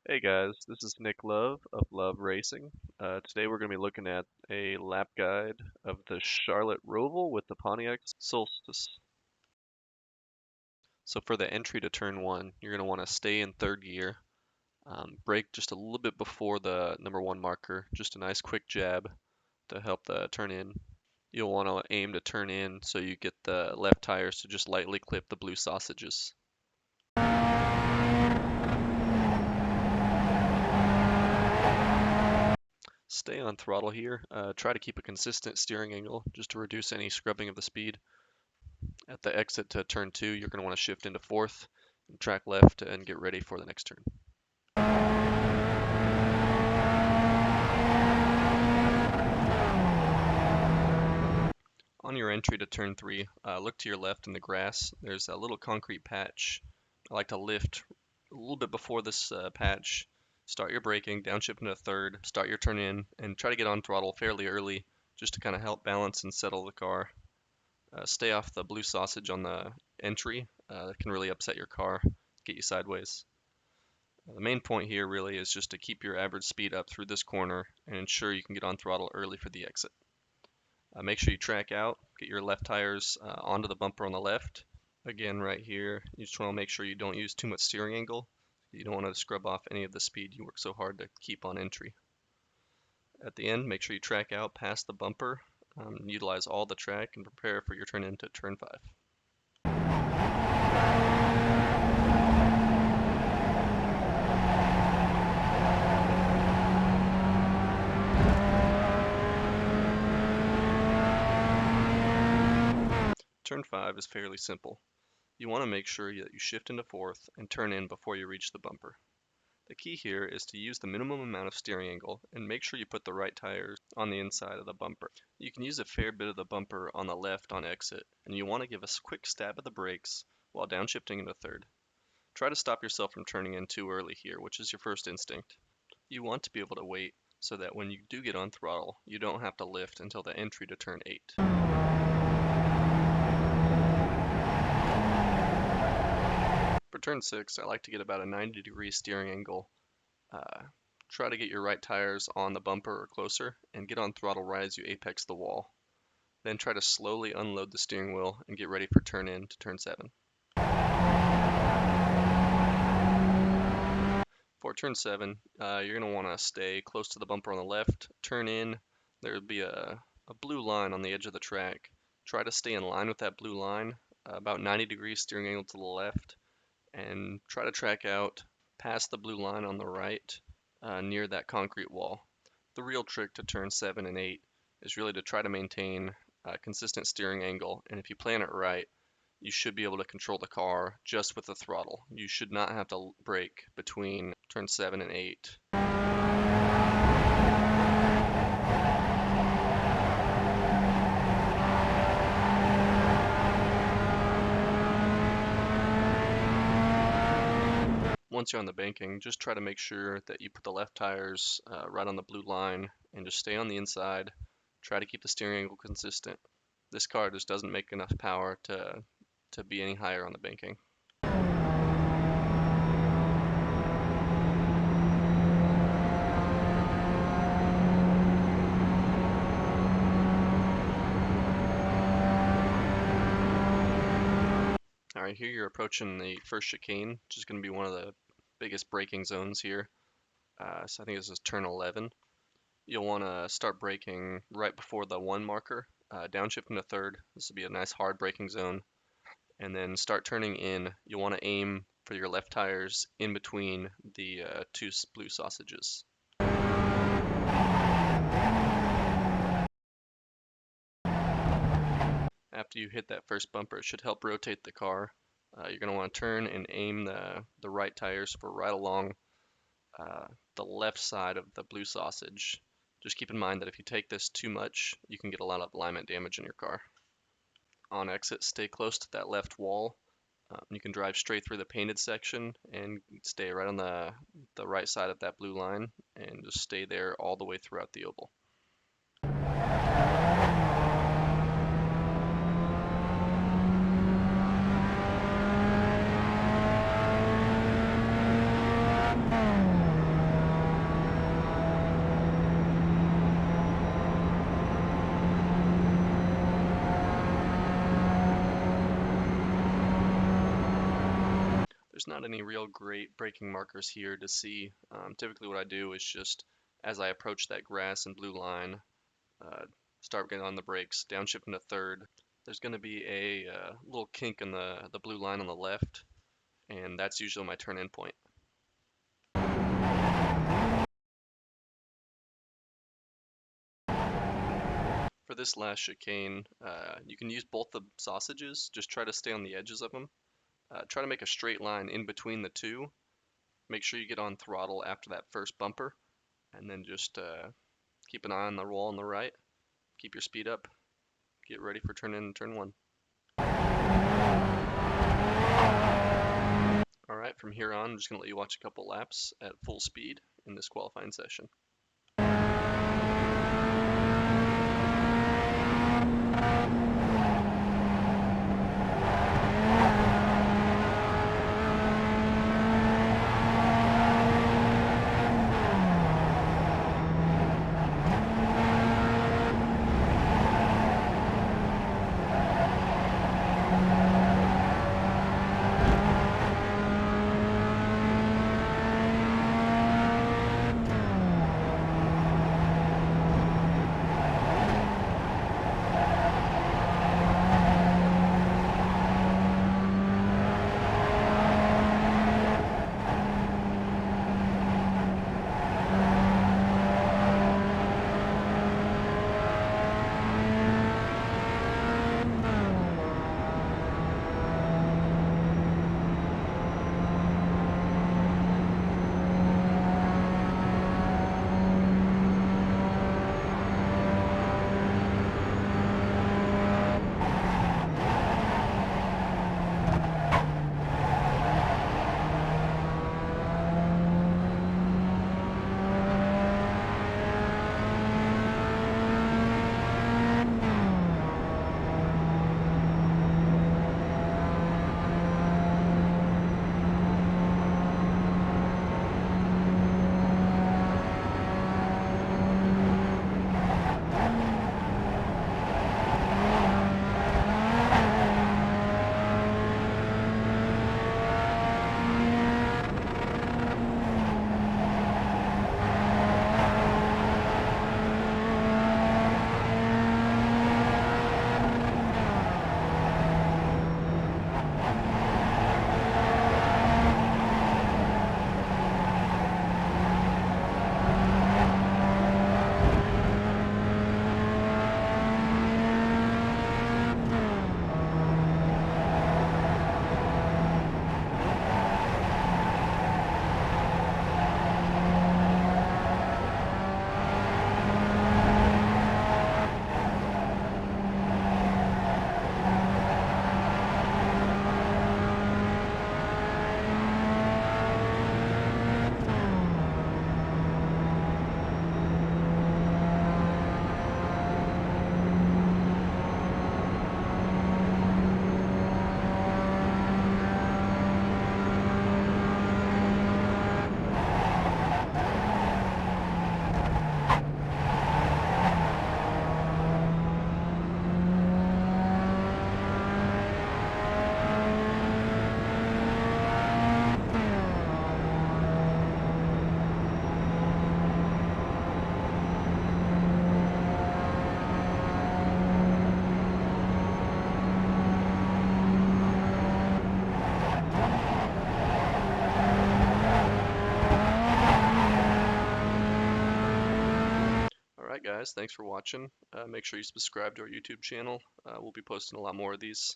Hey guys, this is Nick Love of Love Racing. Today we're going to be looking at a lap guide of the Charlotte Roval with the Pontiac Solstice. So for the entry to turn one, you're going to want to stay in third gear, brake just a little bit before the number one marker, just a nice quick jab to help the turn in. You'll want to aim to turn in so you get the left tires to just lightly clip the blue sausages. Stay on throttle here. Try to keep a consistent steering angle just to reduce any scrubbing of the speed. At the exit to turn two, you're going to want to shift into fourth, track left, and get ready for the next turn. On your entry to turn three, look to your left in the grass. There's a little concrete patch. I like to lift a little bit before this patch. Start your braking, downshift into third, start your turn in, and try to get on throttle fairly early just to kind of help balance and settle the car. Stay off the blue sausage on the entry. It can really upset your car, get you sideways. The main point here really is just to keep your average speed up through this corner and ensure you can get on throttle early for the exit. Make sure you track out, get your left tires onto the bumper on the left. Again, right here, you just want to make sure you don't use too much steering angle. You don't want to scrub off any of the speed you work so hard to keep on entry. At the end, make sure you track out past the bumper, utilize all the track, and prepare for your turn into turn 5. Turn 5 is fairly simple. You want to make sure that you shift into fourth and turn in before you reach the bumper. The key here is to use the minimum amount of steering angle and make sure you put the right tires on the inside of the bumper. You can use a fair bit of the bumper on the left on exit, and you want to give a quick stab at the brakes while downshifting into third. Try to stop yourself from turning in too early here, which is your first instinct. You want to be able to wait so that when you do get on throttle, you don't have to lift until the entry to turn 8. For turn 6, I like to get about a 90-degree steering angle. Try to get your right tires on the bumper or closer, and get on throttle right as you apex the wall. Then try to slowly unload the steering wheel and get ready for turn in to turn 7. For turn 7, you're going to want to stay close to the bumper on the left, turn in. There will be a blue line on the edge of the track. Try to stay in line with that blue line, about 90 degrees steering angle to the left, and try to track out past the blue line on the right near that concrete wall. The real trick to turn 7 and 8 is really to try to maintain a consistent steering angle, and if you plan it right, you should be able to control the car just with the throttle. You should not have to brake between turn 7 and 8. Once you're on the banking, just try to make sure that you put the left tires right on the blue line and just stay on the inside. Try to keep the steering angle consistent. This car just doesn't make enough power to be any higher on the banking. Alright, here you're approaching the first chicane, which is going to be one of the biggest braking zones here. So I think this is turn 11. You'll want to start braking right before the 1 marker, downshift into third. This will be a nice hard braking zone. And then start turning in. You'll want to aim for your left tires in between the 2 blue sausages. After you hit that first bumper, it should help rotate the car. You're going to want to turn and aim the right tires for right along the left side of the blue sausage. Just keep in mind that if you take this too much, you can get a lot of alignment damage in your car. On exit, stay close to that left wall. You can drive straight through the painted section and stay right on the right side of that blue line and just stay there all the way throughout the oval. there's not any real great braking markers here to see. Typically what I do is just as I approach that grass and blue line, uh, start getting on the brakes, downshift into third. There's going to be a little kink in the blue line on the left, and that's usually my turn-in point. For this last chicane, you can use both the sausages, just try to stay on the edges of them. Try to make a straight line in between the two. Make sure you get on throttle after that first bumper, and then just keep an eye on the roll on the right. Keep your speed up. Get ready for turn in and turn one. Alright, from here on, I'm just going to let you watch a couple laps at full speed in this qualifying session. Alright guys, thanks for watching. Make sure you subscribe to our YouTube channel. We'll be posting a lot more of these.